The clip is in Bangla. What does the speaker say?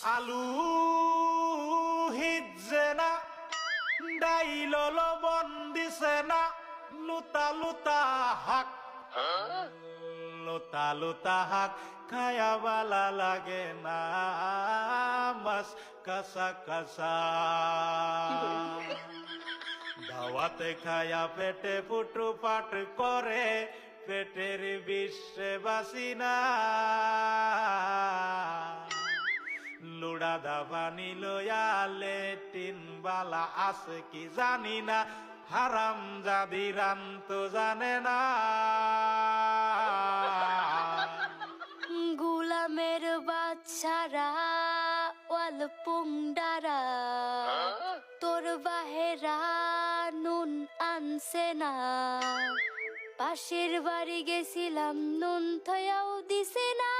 আলু হিজে না ডাইল লবণ দিছে না লুতা লুতা হাক লুতা লুতা হাক খায়া বালা লাগে না মাছ কাঁচা কাঁচা দাওয়াতে খায়া পেটে ফুটু পাট করে পেটের বিশ্বে বাসি না লুড়া দাবা নিলয়া লেটিন বালা আছে কি জানি না হারাম জাদি রান তো জানে না গুলামের বাচ্চারা ওয়াল পুংডারা তোর বাহেরা নুন আনছে না পাশের বাড়ি গেছিলাম নুন থয়াও দিছে না